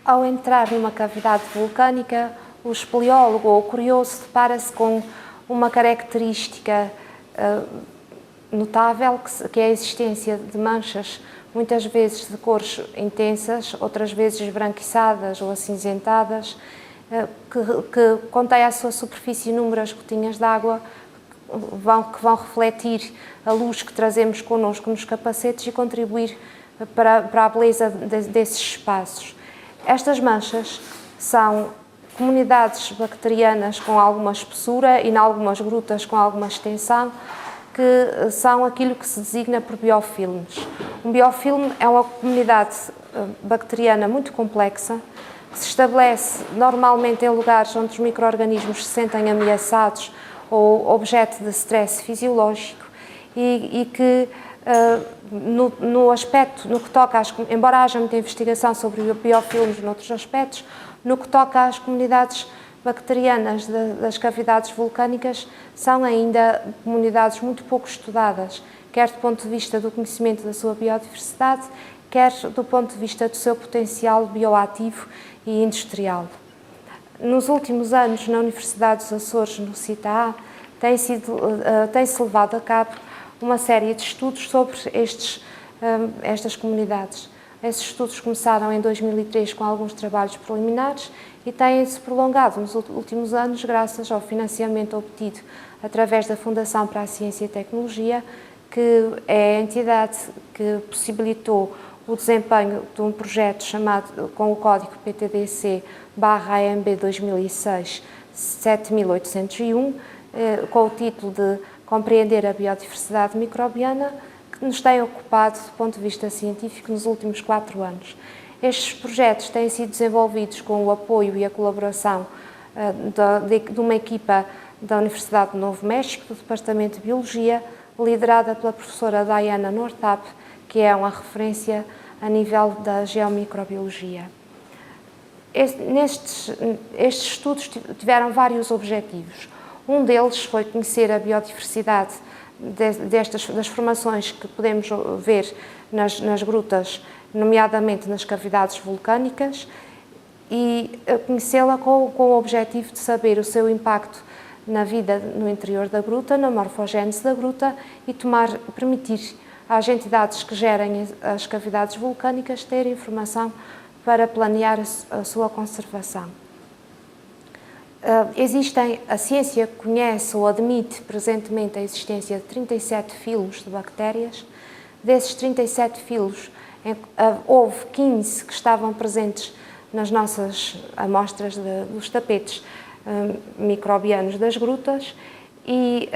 Ao entrar numa cavidade vulcânica, o espeleólogo ou o curioso depara-se com uma característica notável, que é a existência de manchas, muitas vezes de cores intensas, outras vezes esbranquiçadas ou acinzentadas, que contém à sua superfície inúmeras gotinhas de água que vão refletir a luz que trazemos connosco nos capacetes e contribuir para a beleza desses espaços. Estas manchas são comunidades bacterianas com alguma espessura e, em algumas grutas, com alguma extensão, que são aquilo que se designa por biofilmes. Um biofilme é uma comunidade bacteriana muito complexa, que se estabelece normalmente em lugares onde os micro-organismos se sentem ameaçados ou objeto de stress fisiológico e que, no que toca embora haja muita investigação sobre biofilmes noutros aspectos, no que toca às comunidades bacterianas das cavidades vulcânicas, são ainda comunidades muito pouco estudadas, quer do ponto de vista do conhecimento da sua biodiversidade, quer do ponto de vista do seu potencial bioativo e industrial. Nos últimos anos, na Universidade dos Açores, no CITA-A, tem-se levado a cabo uma série de estudos sobre estas comunidades. Esses estudos começaram em 2003 com alguns trabalhos preliminares e têm-se prolongado nos últimos anos graças ao financiamento obtido através da Fundação para a Ciência e Tecnologia, que é a entidade que possibilitou o desempenho de um projeto chamado com o código PTDC/AMB 2006-7801, com o título de Compreender a Biodiversidade Microbiana, que nos tem ocupado do ponto de vista científico nos últimos 4 anos. Estes projetos têm sido desenvolvidos com o apoio e a colaboração de uma equipa da Universidade do Novo México, do Departamento de Biologia, liderada pela professora Diana Nortap, que é uma referência a nível da geomicrobiologia. Estes estudos tiveram vários objetivos. Um deles foi conhecer a biodiversidade das formações que podemos ver nas grutas, nomeadamente nas cavidades vulcânicas, e conhecê-la com o objetivo de saber o seu impacto na vida no interior da gruta, na morfogénese da gruta, e permitir às entidades que gerem as cavidades vulcânicas ter informação para planear a sua conservação. A ciência conhece ou admite presentemente a existência de 37 filos de bactérias. Desses 37 filos, houve 15 que estavam presentes nas nossas amostras dos tapetes microbianos das grutas, e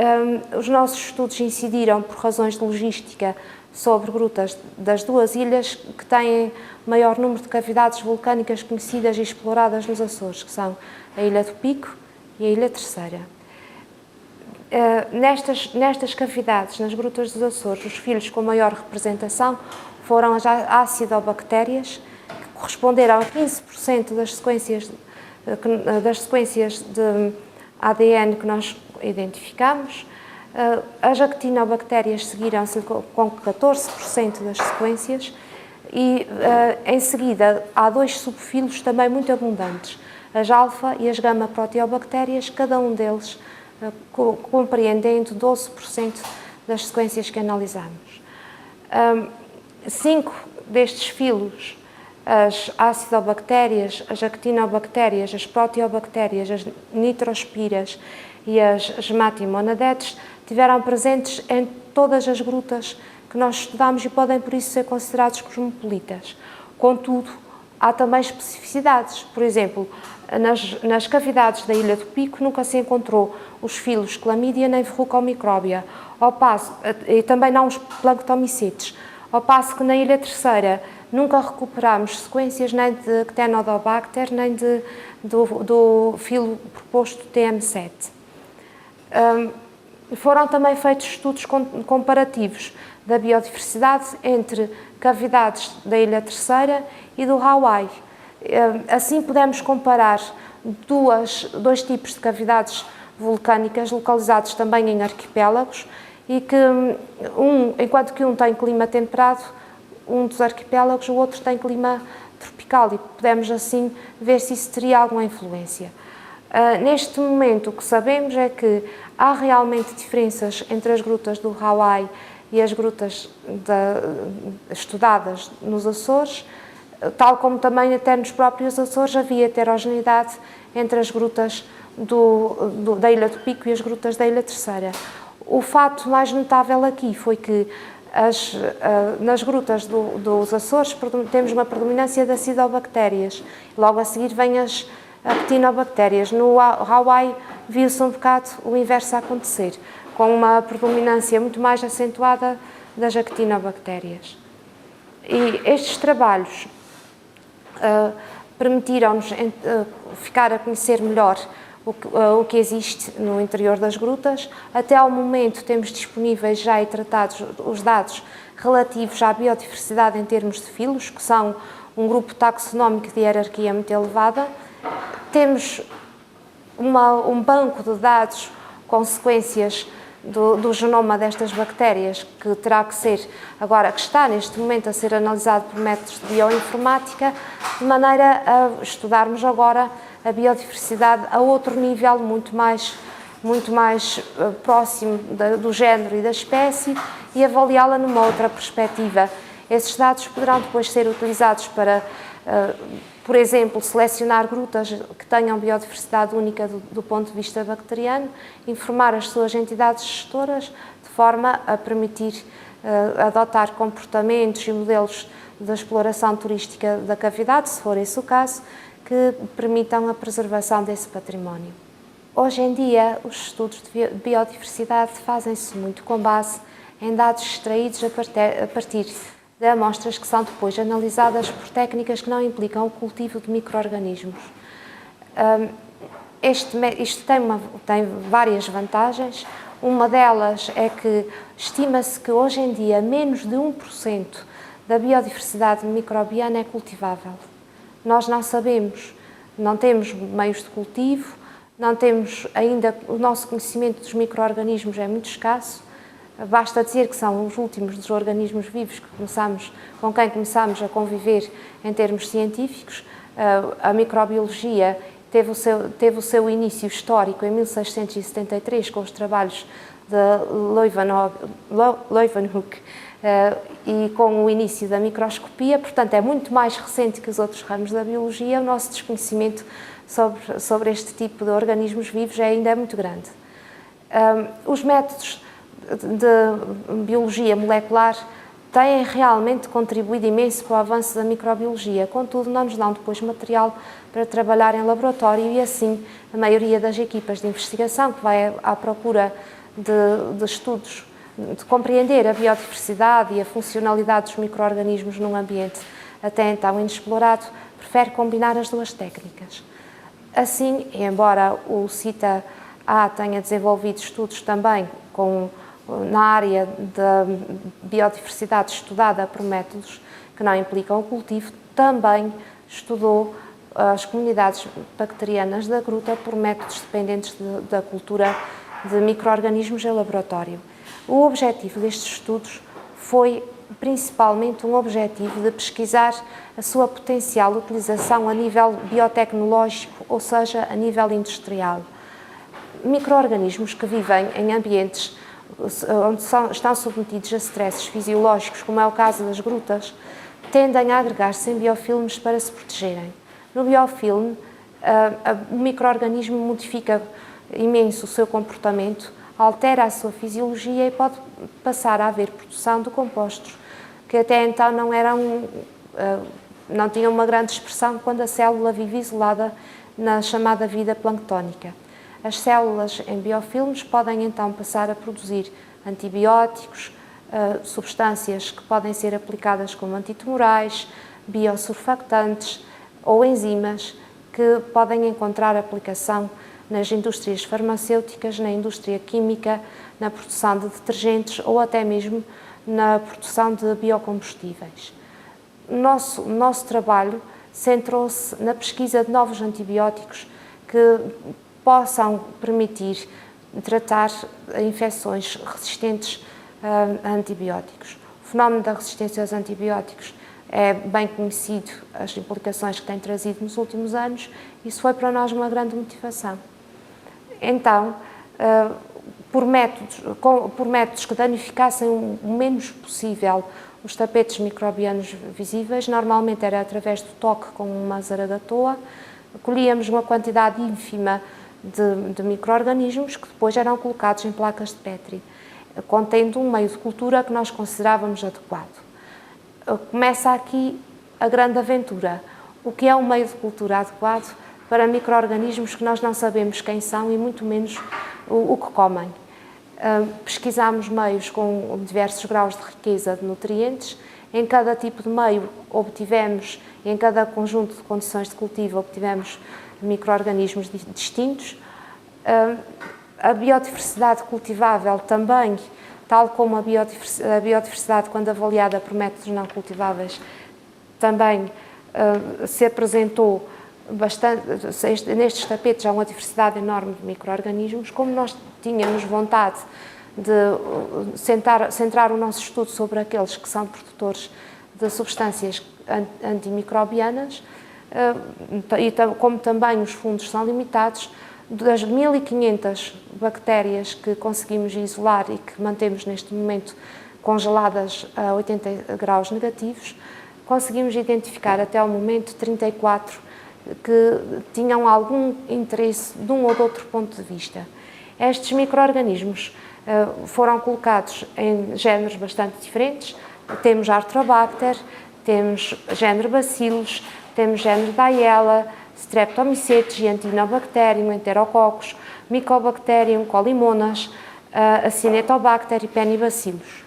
os nossos estudos incidiram, por razões de logística, sobre grutas das 2 ilhas que têm maior número de cavidades vulcânicas conhecidas e exploradas nos Açores, que são a Ilha do Pico e a Ilha Terceira. Nestas cavidades, nas grutas dos Açores, os filos com maior representação foram as acidobactérias, que corresponderam a 15% das sequências de ADN que nós identificamos. As actinobactérias seguiram-se com 14% das sequências e, em seguida, há 2 subfilos também muito abundantes, as alfa e as gama-proteobactérias, cada um deles compreendendo 12% das sequências que analisamos. 5 destes filos, as acidobactérias, as actinobactérias, as proteobactérias, as nitrospiras e as gematimonadete, tiveram presentes em todas as grutas que nós estudamos e podem, por isso, ser considerados cosmopolitas. Contudo, há também especificidades. Por exemplo, nas cavidades da Ilha do Pico nunca se encontrou os filos Chlamydia nem Verrucomicróbia, e também não os Planctomicetes, ao passo que na Ilha Terceira nunca recuperamos sequências nem de Ctenodobacter nem do filo proposto TM7. Foram também feitos estudos comparativos da biodiversidade entre cavidades da Ilha Terceira e do Hawaii. Assim podemos comparar dois tipos de cavidades vulcânicas localizados também em arquipélagos e que enquanto que um tem clima temperado, um dos arquipélagos, o outro tem clima tropical e pudemos assim ver se isso teria alguma influência. Neste momento o que sabemos é que há realmente diferenças entre as grutas do Hawaii e as grutas estudadas nos Açores, tal como também até nos próprios Açores havia heterogeneidade entre as grutas da Ilha do Pico e as grutas da Ilha Terceira. O fato mais notável aqui foi que nas grutas dos Açores temos uma predominância de acidobactérias, logo a seguir vêm as actinobactérias. No Hawaii viu-se um bocado o inverso a acontecer, com uma predominância muito mais acentuada das actinobactérias. E estes trabalhos permitiram-nos ficar a conhecer melhor o que existe no interior das grutas. Até ao momento temos disponíveis já e tratados os dados relativos à biodiversidade em termos de filos, que são um grupo taxonómico de hierarquia muito elevada. Temos um banco de dados com sequências do genoma destas bactérias, que terá que ser, agora que está neste momento a ser analisado por métodos de bioinformática, de maneira a estudarmos agora a biodiversidade a outro nível, muito mais próximo do género e da espécie, e avaliá-la numa outra perspectiva. Esses dados poderão depois ser utilizados para, por exemplo, selecionar grutas que tenham biodiversidade única do ponto de vista bacteriano, informar as suas entidades gestoras, de forma a permitir adotar comportamentos e modelos de exploração turística da cavidade, se for esse o caso, que permitam a preservação desse património. Hoje em dia, os estudos de biodiversidade fazem-se muito com base em dados extraídos a partir de amostras que são depois analisadas por técnicas que não implicam o cultivo de micro-organismos. Isto tem várias vantagens. Uma delas é que estima-se que hoje em dia menos de 1% da biodiversidade microbiana é cultivável. Nós não sabemos, não temos meios de cultivo, não temos ainda, o nosso conhecimento dos micro-organismos é muito escasso. Basta dizer que são os últimos dos organismos vivos com quem começamos a conviver em termos científicos. A microbiologia teve o seu início histórico em 1673, com os trabalhos de Leeuwenhoek e com o início da microscopia. Portanto, é muito mais recente que os outros ramos da biologia. O nosso desconhecimento sobre este tipo de organismos vivos ainda é muito grande. Os métodos de biologia molecular têm realmente contribuído imenso para o avanço da microbiologia, contudo não nos dão depois material para trabalhar em laboratório e assim a maioria das equipas de investigação que vai à procura de estudos, de compreender a biodiversidade e a funcionalidade dos micro-organismos num ambiente até então inexplorado, prefere combinar as duas técnicas. Assim, embora o CITA-A tenha desenvolvido estudos também na área da biodiversidade estudada por métodos que não implicam o cultivo, também estudou as comunidades bacterianas da gruta por métodos dependentes da cultura de micro-organismos em laboratório. O objetivo destes estudos foi principalmente um objetivo de pesquisar a sua potencial utilização a nível biotecnológico, ou seja, a nível industrial. Micro-organismos que vivem em ambientes onde estão submetidos a stresses fisiológicos, como é o caso das grutas, tendem a agregar-se em biofilmes para se protegerem. No biofilme, o micro-organismo modifica imenso o seu comportamento, altera a sua fisiologia e pode passar a haver produção de compostos que até então não tinham uma grande expressão quando a célula vive isolada na chamada vida planctónica. As células em biofilmes podem então passar a produzir antibióticos, substâncias que podem ser aplicadas como antitumorais, biosurfactantes ou enzimas que podem encontrar aplicação nas indústrias farmacêuticas, na indústria química, na produção de detergentes ou até mesmo na produção de biocombustíveis. O nosso trabalho centrou-se na pesquisa de novos antibióticos que possam permitir tratar infecções resistentes a antibióticos. O fenómeno da resistência aos antibióticos é bem conhecido as implicações que tem trazido nos últimos anos. Isso foi para nós uma grande motivação. Então, por métodos que danificassem o menos possível os tapetes microbianos visíveis, normalmente era através do toque com uma zaragatoa, colhíamos uma quantidade ínfima de micro-organismos que depois eram colocados em placas de Petri, contendo um meio de cultura que nós considerávamos adequado. Começa aqui a grande aventura. O que é um meio de cultura adequado para micro-organismos que nós não sabemos quem são e muito menos o que comem? Pesquisámos meios com diversos graus de riqueza de nutrientes. Em cada tipo de meio obtivemos, em cada conjunto de condições de cultivo, obtivemos micro-organismos distintos. A biodiversidade cultivável também, tal como a biodiversidade quando avaliada por métodos não cultiváveis, também se apresentou bastante. Nestes tapetes há uma diversidade enorme de micro-organismos. Como nós tínhamos vontade de centrar o nosso estudo sobre aqueles que são produtores de substâncias antimicrobianas, e como também os fundos são limitados, das 1.500 bactérias que conseguimos isolar e que mantemos neste momento congeladas a 80 graus negativos, conseguimos identificar até ao momento 34 que tinham algum interesse de um ou de outro ponto de vista. Estes micro-organismos foram colocados em géneros bastante diferentes. Temos Artrobacter, temos género Bacillus, temos género Diella, Streptomycetes, Giantinobacterium, Enterococcus, Mycobacterium, Colimonas, Acinetobacter e Penibacillus.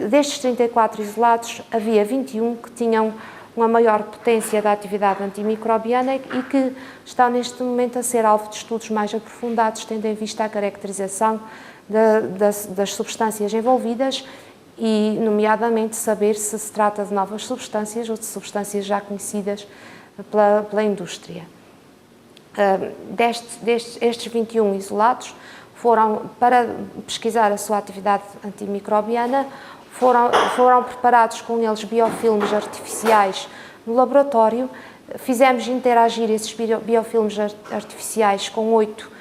Destes 34 isolados, havia 21 que tinham uma maior potência da atividade antimicrobiana e que estão neste momento a ser alvo de estudos mais aprofundados, tendo em vista a caracterização das substâncias envolvidas e, nomeadamente, saber se se trata de novas substâncias ou de substâncias já conhecidas pela indústria. Estes 21 isolados foram, para pesquisar a sua atividade antimicrobiana, foram preparados com eles biofilmes artificiais no laboratório. Fizemos interagir esses biofilmes artificiais com 8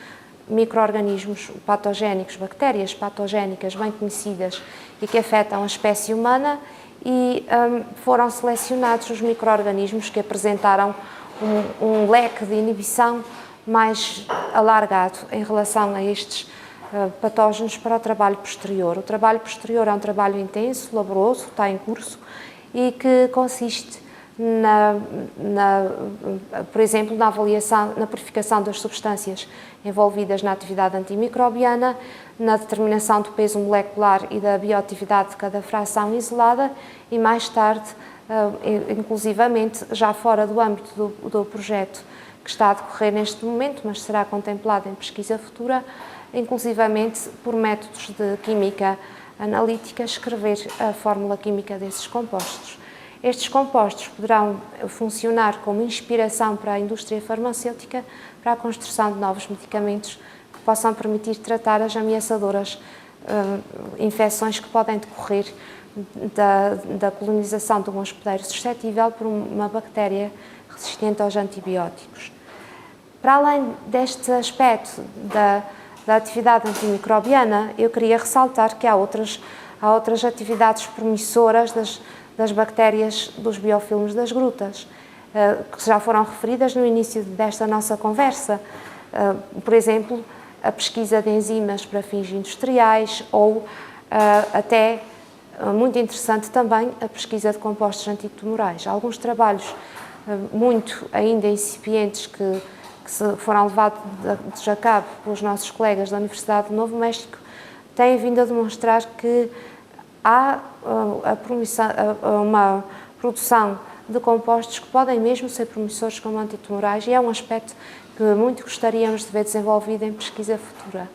micro-organismos patogénicos, bactérias patogénicas bem conhecidas e que afetam a espécie humana, e foram selecionados os micro-organismos que apresentaram um leque de inibição mais alargado em relação a estes patógenos para o trabalho posterior. O trabalho posterior é um trabalho intenso, laboroso, está em curso e que consiste, por exemplo, na avaliação, na purificação das substâncias envolvidas na atividade antimicrobiana, na determinação do peso molecular e da bioatividade de cada fração isolada e, mais tarde, inclusivamente, já fora do âmbito do projeto que está a decorrer neste momento, mas será contemplado em pesquisa futura, inclusivamente por métodos de química analítica, escrever a fórmula química desses compostos. Estes compostos poderão funcionar como inspiração para a indústria farmacêutica para a construção de novos medicamentos que possam permitir tratar as ameaçadoras infecções que podem decorrer da colonização de um hospedeiro suscetível por uma bactéria resistente aos antibióticos. Para além deste aspecto da atividade antimicrobiana, eu queria ressaltar que há outras atividades promissoras das bactérias dos biofilmes das grutas, que já foram referidas no início desta nossa conversa. Por exemplo, a pesquisa de enzimas para fins industriais ou até, muito interessante também, a pesquisa de compostos antitumorais. Alguns trabalhos muito ainda incipientes que foram levados a cabo pelos nossos colegas da Universidade do Novo México têm vindo a demonstrar que há uma produção de compostos que podem mesmo ser promissores como antitumorais, e é um aspecto que muito gostaríamos de ver desenvolvido em pesquisa futura.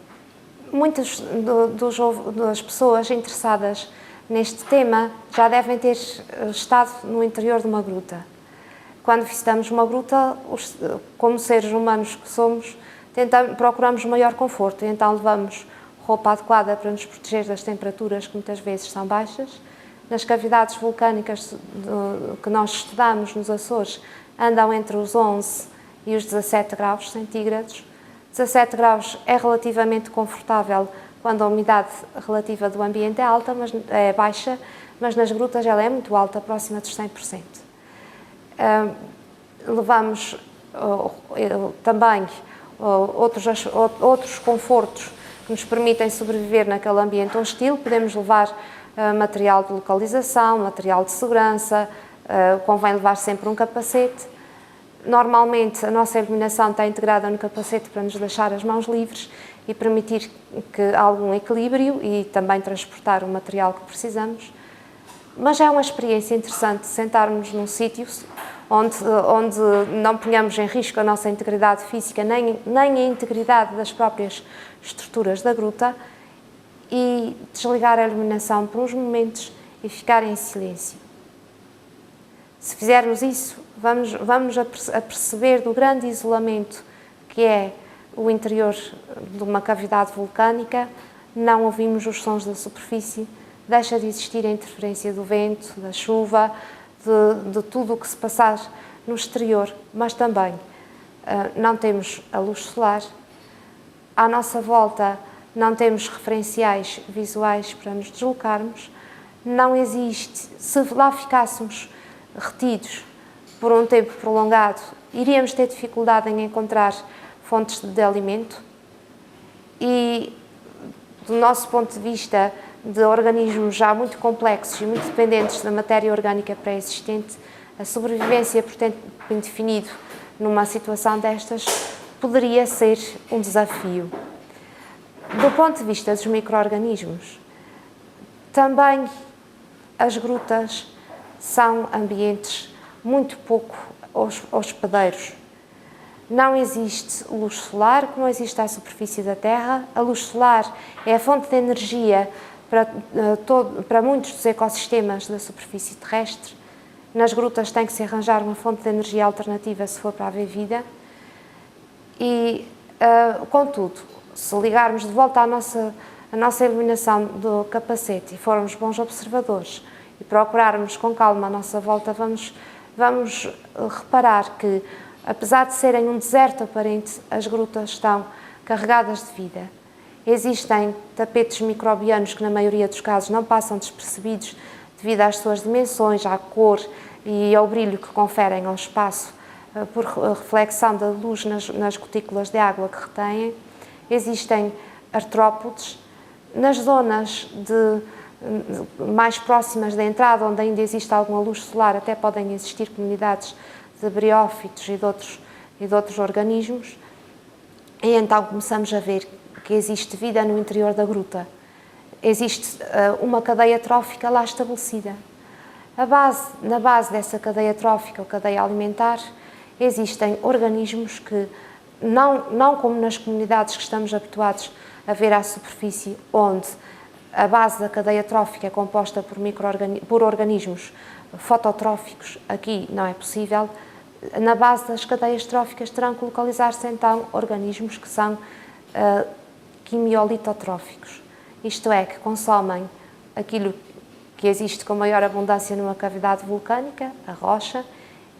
Muitas das pessoas interessadas neste tema já devem ter estado no interior de uma gruta. Quando visitamos uma gruta, como seres humanos que somos, procuramos maior conforto, e então levamos roupa adequada para nos proteger das temperaturas que muitas vezes são baixas, nas cavidades vulcânicas que nós estudamos nos Açores andam entre os 11 e os 17 graus centígrados. 17 graus é relativamente confortável quando a umidade relativa do ambiente é alta, mas é baixa, mas nas grutas ela é muito alta, próxima dos 100%. Levamos também outros confortos que nos permitem sobreviver naquele ambiente hostil. Podemos levar material de localização, material de segurança, convém levar sempre um capacete. Normalmente a nossa iluminação está integrada no capacete para nos deixar as mãos livres e permitir que algum equilíbrio e também transportar o material que precisamos. Mas é uma experiência interessante sentarmos num sítio onde não ponhamos em risco a nossa integridade física, nem a integridade das próprias estruturas da gruta, e desligar a iluminação por uns momentos e ficar em silêncio. Se fizermos isso, vamos a perceber do grande isolamento que é o interior de uma cavidade vulcânica, não ouvimos os sons da superfície, deixa de existir a interferência do vento, da chuva, de tudo o que se passar no exterior, mas também não temos a luz solar, à nossa volta não temos referenciais visuais para nos deslocarmos, não existe, se lá ficássemos retidos por um tempo prolongado, iríamos ter dificuldade em encontrar fontes de alimento e, do nosso ponto de vista de organismos já muito complexos e muito dependentes da matéria orgânica pré-existente, a sobrevivência por tempo indefinido numa situação destas poderia ser um desafio. Do ponto de vista dos micro-organismos, também as grutas são ambientes muito pouco hospedeiros. Não existe luz solar, como existe à superfície da Terra. A luz solar é a fonte de energia para muitos dos ecossistemas da superfície terrestre. Nas grutas tem que se arranjar uma fonte de energia alternativa se for para haver vida. E, contudo, se ligarmos de volta a nossa iluminação do capacete e formos bons observadores e procurarmos com calma a nossa volta, vamos reparar que, apesar de serem um deserto aparente, as grutas estão carregadas de vida. Existem tapetes microbianos que, na maioria dos casos, não passam despercebidos devido às suas dimensões, à cor e ao brilho que conferem ao espaço por reflexão da luz nas gotículas de água que retêm. Existem artrópodes. Nas zonas mais próximas da entrada, onde ainda existe alguma luz solar, até podem existir comunidades de briófitos e de outros organismos. E então começamos a ver que existe vida no interior da gruta. Existe uma cadeia trófica lá estabelecida. Na base dessa cadeia trófica, ou cadeia alimentar, existem organismos que, não como nas comunidades que estamos habituados a ver à superfície, onde a base da cadeia trófica é composta por organismos fototróficos, aqui não é possível. Na base das cadeias tróficas terão que localizar-se então organismos que são quimiolitotróficos, isto é, que consomem aquilo que existe com maior abundância numa cavidade vulcânica, a rocha,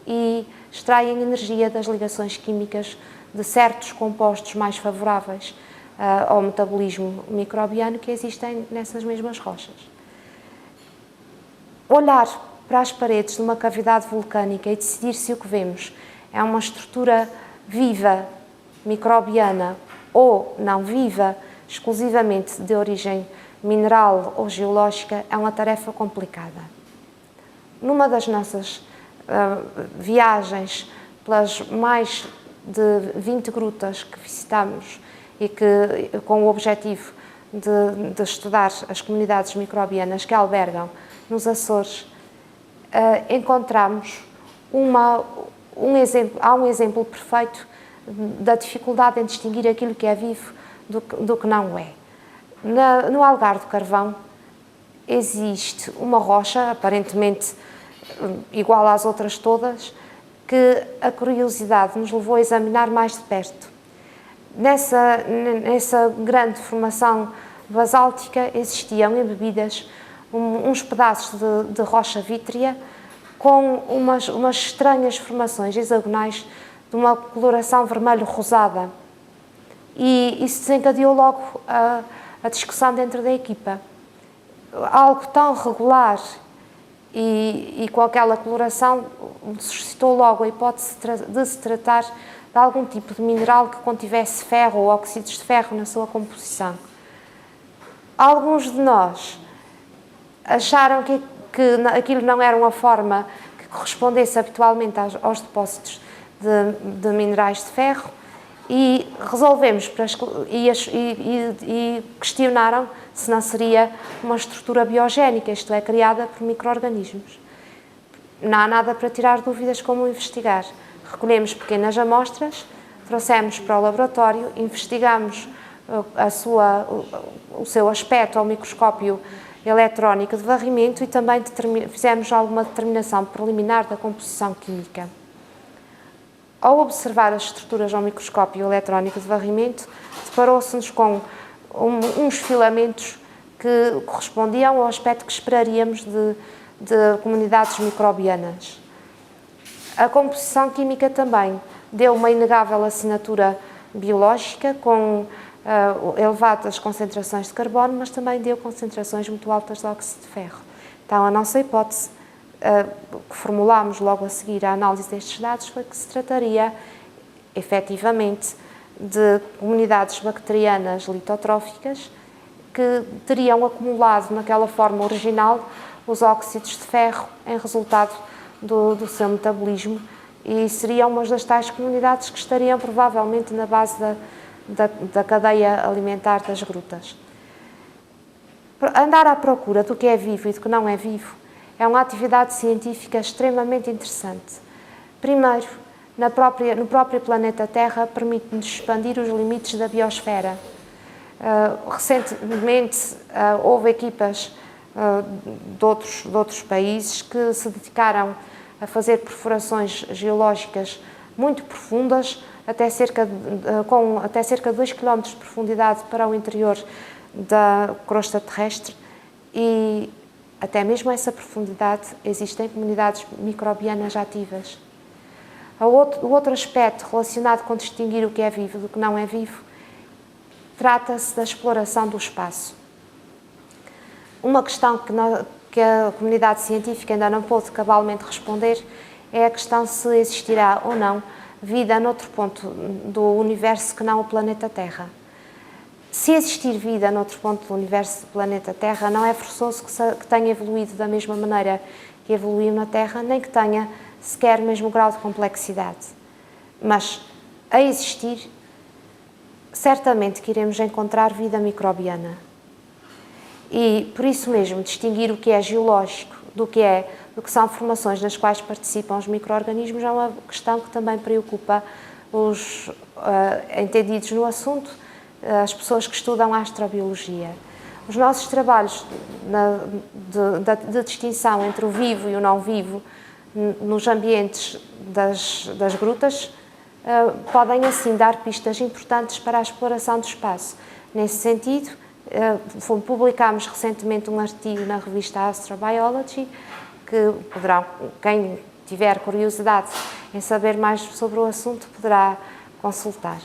e extraem energia das ligações químicas de certos compostos mais favoráveis ao metabolismo microbiano que existem nessas mesmas rochas. Olhar para as paredes de uma cavidade vulcânica e decidir se o que vemos é uma estrutura viva, microbiana ou não viva, exclusivamente de origem mineral ou geológica, é uma tarefa complicada. Numa das nossas viagens pelas mais de 20 grutas que visitamos e que, com o objetivo de estudar as comunidades microbianas que albergam nos Açores, encontramos há um exemplo perfeito da dificuldade em distinguir aquilo que é vivo do que não é. No Algar do Carvão existe uma rocha, aparentemente igual às outras todas, que a curiosidade nos levou a examinar mais de perto. Nessa grande formação basáltica existiam embebidas uns pedaços de rocha vítrea com umas estranhas formações hexagonais de uma coloração vermelho-rosada. E isso desencadeou logo a discussão dentro da equipa. Algo tão regular e com aquela coloração suscitou logo a hipótese de se tratar de algum tipo de mineral que contivesse ferro ou óxidos de ferro na sua composição. Alguns de nós acharam que aquilo não era uma forma que correspondesse habitualmente aos depósitos de minerais de ferro e resolvemos e questionaram se não seria uma estrutura biogénica, isto é, criada por micro-organismos. Não há nada para tirar dúvidas como investigar. Recolhemos pequenas amostras, trouxemos para o laboratório, investigamos o seu aspecto ao microscópio eletrónico de varrimento e também fizemos alguma determinação preliminar da composição química. Ao observar as estruturas ao microscópio eletrónico de varrimento, deparou-se-nos com uns filamentos que correspondiam ao aspecto que esperaríamos de comunidades microbianas. A composição química também deu uma inegável assinatura biológica, com elevadas concentrações de carbono, mas também deu concentrações muito altas de óxido de ferro. Então, a nossa hipótese, que formulámos logo a seguir à análise destes dados, foi que se trataria, efetivamente, de comunidades bacterianas litotróficas que teriam acumulado naquela forma original os óxidos de ferro em resultado do seu metabolismo e seriam umas das tais comunidades que estariam provavelmente na base da cadeia alimentar das grutas. Andar à procura do que é vivo e do que não é vivo é uma atividade científica extremamente interessante. Primeiro, no próprio planeta Terra, permite-nos expandir os limites da biosfera. Recentemente, houve equipas de outros países que se dedicaram a fazer perfurações geológicas muito profundas, com até cerca de 2 km de profundidade para o interior da crosta terrestre, e até mesmo a essa profundidade existem comunidades microbianas ativas. O outro aspecto relacionado com distinguir o que é vivo do que não é vivo trata-se da exploração do espaço. Uma questão que a comunidade científica ainda não pôde cabalmente responder é a questão se existirá ou não vida noutro ponto do universo que não o planeta Terra. Se existir vida noutro ponto do universo do planeta Terra, não é forçoso que tenha evoluído da mesma maneira que evoluiu na Terra, nem que tenha sequer o mesmo grau de complexidade. Mas, a existir, certamente que iremos encontrar vida microbiana. E, por isso mesmo, distinguir o que é geológico do que são formações nas quais participam os micro-organismos é uma questão que também preocupa os entendidos no assunto, as pessoas que estudam a astrobiologia. Os nossos trabalhos de distinção entre o vivo e o não vivo nos ambientes das grutas podem assim dar pistas importantes para a exploração do espaço. Nesse sentido, publicámos recentemente um artigo na revista Astrobiology que quem tiver curiosidade em saber mais sobre o assunto poderá consultar.